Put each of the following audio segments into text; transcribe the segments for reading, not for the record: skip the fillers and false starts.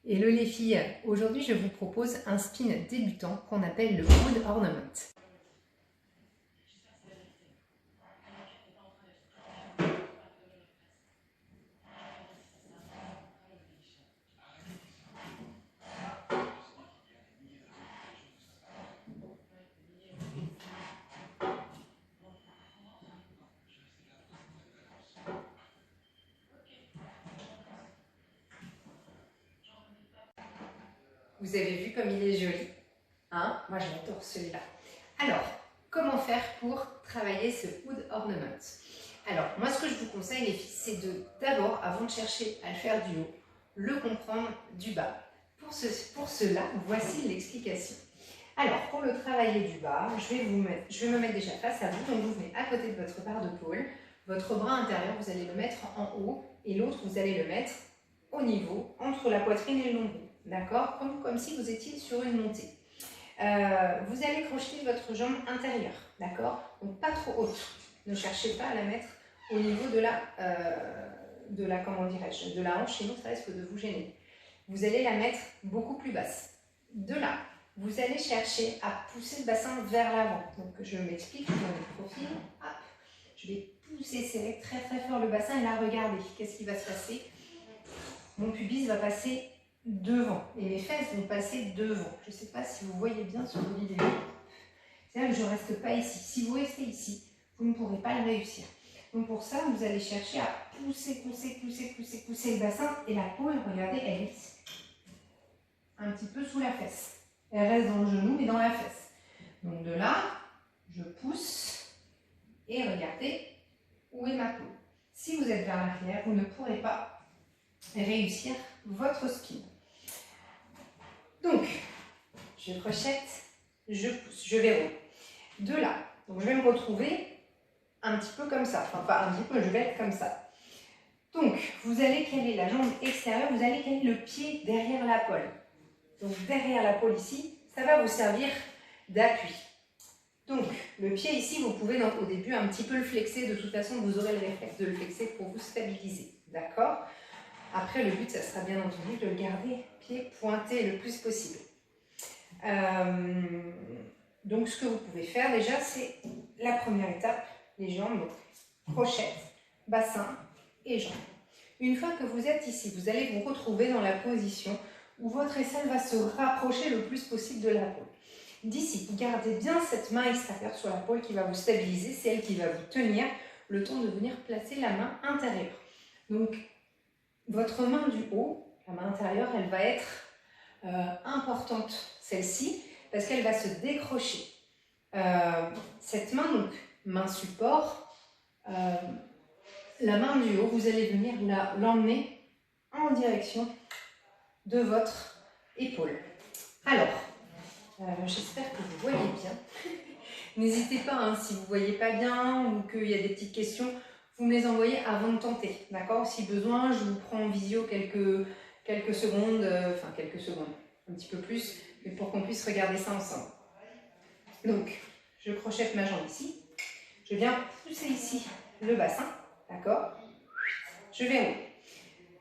Hello les filles, aujourd'hui je vous propose un spin débutant qu'on appelle le Wood Ornament. Vous avez vu comme il est joli, hein? Moi j'adore celui-là. Alors, comment faire pour travailler ce Wood Ornament? Alors, moi ce que je vous conseille les filles, c'est d'abord, avant de chercher à le faire du haut, le comprendre du bas. Pour cela, voici l'explication. Alors, pour le travailler du bas, je vais me mettre déjà face à vous. Donc, vous venez à côté de votre barre de pôle. Votre bras intérieur, vous allez le mettre en haut et l'autre, vous allez le mettre au niveau, entre la poitrine et le nombril. D'accord, comme si vous étiez sur une montée. Vous allez crocheter votre jambe intérieure. D'accord, donc pas trop haute. Ne cherchez pas à la mettre au niveau de la hanche, sinon ça risque de vous gêner. Vous allez la mettre beaucoup plus basse. De là, vous allez chercher à pousser le bassin vers l'avant. Donc je m'explique dans le profil. Hop, je vais pousser, serrer très très fort le bassin et là regardez, qu'est-ce qui va se passer? Mon pubis va passer devant et mes fesses vont passer devant. Je ne sais pas si vous voyez bien sur vos vidéos. C'est là que je ne reste pas ici. Si vous restez ici, vous ne pourrez pas le réussir. Donc pour ça, vous allez chercher à pousser le bassin et la peau, regardez, elle est un petit peu sous la fesse. Elle reste dans le genou mais dans la fesse. Donc de là, je pousse et regardez où est ma peau. Si vous êtes vers l'arrière, vous ne pourrez pas réussir votre spin. Donc, je crochette, je pousse, je verrouille. De là, donc je vais me retrouver un petit peu comme ça. Enfin, pas un petit peu, je vais être comme ça. Donc, vous allez caler la jambe extérieure, vous allez caler le pied derrière la pôle. Donc, derrière la pôle ici, ça va vous servir d'appui. Donc, le pied ici, vous pouvez au début un petit peu le flexer. De toute façon, vous aurez le réflexe de le flexer pour vous stabiliser. D'accord ? Après, le but, ça sera bien entendu de le garder pied pointé le plus possible. Donc, ce que vous pouvez faire déjà, c'est la première étape, les jambes, donc crochette, bassin et jambes. Une fois que vous êtes ici, vous allez vous retrouver dans la position où votre aisselle va se rapprocher le plus possible de la pôle. D'ici, vous gardez bien cette main extérieure sur la pôle qui va vous stabiliser, c'est elle qui va vous tenir le temps de venir placer la main intérieure. Donc, votre main du haut, la main intérieure, elle va être importante, celle-ci, parce qu'elle va se décrocher. Cette main, donc, main support, la main du haut, vous allez venir l'emmener en direction de votre épaule. Alors, j'espère que vous voyez bien. N'hésitez pas, hein, si vous ne voyez pas bien ou qu'il y a des petites questions, vous me les envoyez avant de tenter, d'accord? Si besoin, je vous prends en visio quelques secondes, enfin quelques secondes, un petit peu plus, mais pour qu'on puisse regarder ça ensemble. Donc, je crochette ma jambe ici, je viens pousser ici le bassin, d'accord? Je verrouille.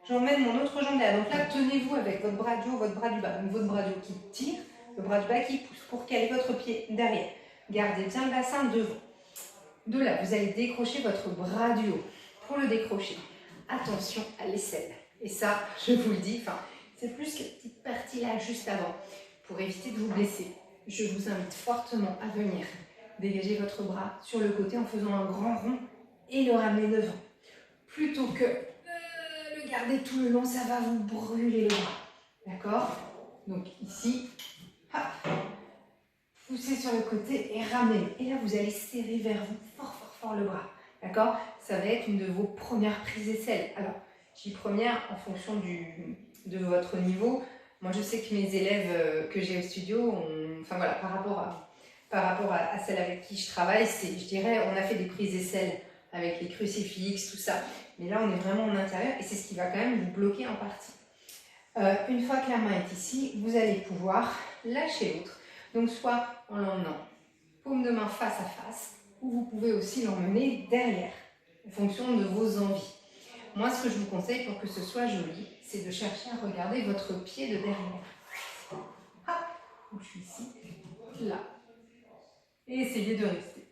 J'emmène mon autre jambe derrière. Donc là, tenez-vous avec votre bras du haut, votre bras du bas. Donc votre bras du haut qui tire, le bras du bas qui pousse pour caler votre pied derrière. Gardez bien le bassin devant. De là, vous allez décrocher votre bras du haut. Pour le décrocher, attention à l'aisselle. Et ça, je vous le dis, c'est plus cette petite partie-là juste avant. Pour éviter de vous blesser, je vous invite fortement à venir dégager votre bras sur le côté en faisant un grand rond et le ramener devant. Plutôt que le garder tout le long, ça va vous brûler le bras. D'accord? Donc ici, hop, poussez sur le côté et ramenez. Et là, vous allez serrer vers vous fort le bras. D'accord? Ça va être une de vos premières prises d'aisselle. Alors, je dis première en fonction de votre niveau. Moi, je sais que mes élèves que j'ai au studio, enfin voilà, par rapport à celles avec qui je travaille, je dirais, on a fait des prises d'aisselle avec les crucifixes, tout ça. Mais là, on est vraiment en intérieur et c'est ce qui va quand même vous bloquer en partie. Une fois que la main est ici, vous allez pouvoir lâcher l'autre. Donc, soit en l'emmenant paume de main face à face, ou vous pouvez aussi l'emmener derrière, en fonction de vos envies. Moi, ce que je vous conseille pour que ce soit joli, c'est de chercher à regarder votre pied de derrière. Hop, je suis ici, là. Et essayez de rester.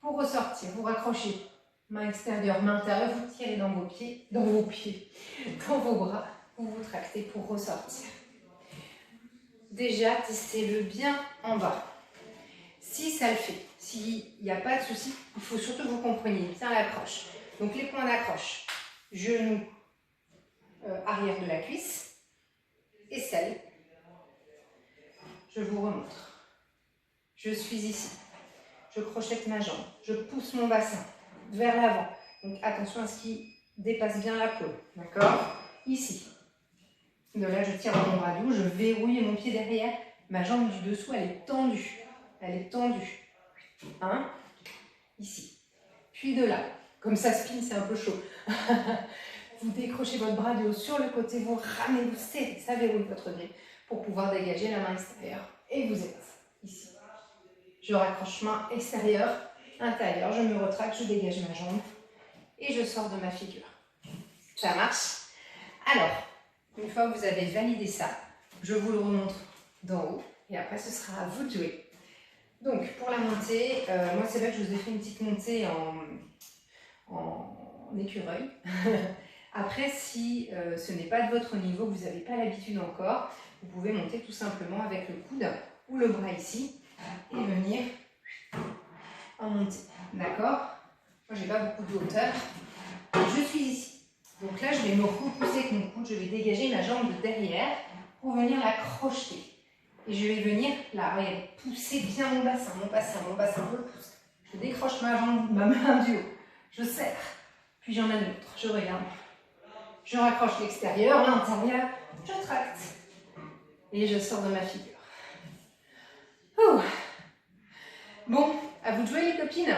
Pour ressortir, vous raccrochez main extérieure, main intérieure, vous tirez dans vos pieds, dans vos bras, vous vous tractez pour ressortir. Déjà, testez-le bien en bas. Si ça le fait, s'il n'y a pas de souci, il faut surtout que vous compreniez bien l'accroche. Donc les points d'accroche, genou, arrière de la cuisse, aisselle. Je vous remontre. Je suis ici. Je crochette ma jambe. Je pousse mon bassin vers l'avant. Donc attention à ce qui dépasse bien la peau. D'accord? Ici. De là, je tire dans mon bras du haut, je verrouille mon pied derrière. Ma jambe du dessous, elle est tendue. Elle est tendue. Hein? Ici. Puis de là. Comme ça spin, c'est un peu chaud. Vous décrochez votre bras du haut sur le côté, vous ramenez, vous serrez, ça verrouille votre grille pour pouvoir dégager la main extérieure. Et vous êtes ici. Je raccroche main extérieure, intérieure, je me retracte, je dégage ma jambe et je sors de ma figure. Ça marche? Alors, une fois que vous avez validé ça, je vous le remontre d'en haut et après ce sera à vous de jouer. Donc pour la montée, moi c'est vrai que je vous ai fait une petite montée en écureuil. Après, si ce n'est pas de votre niveau, vous n'avez pas l'habitude encore, vous pouvez monter tout simplement avec le coude ou le bras ici et venir en montée. D'accord? Moi, j'ai pas beaucoup de hauteur. Je suis ici. Donc là, je vais me repousser avec mon coude, je vais dégager ma jambe de derrière pour venir la crocheter. Et je vais venir là, regardez, pousser bien mon bassin, je le pousse. Je décroche ma jambe, ma main du haut. Je serre, puis j'en ai une autre, je regarde. Je raccroche l'extérieur, l'intérieur, je tracte. Et je sors de ma figure. Ouh. Bon, à vous de jouer les copines.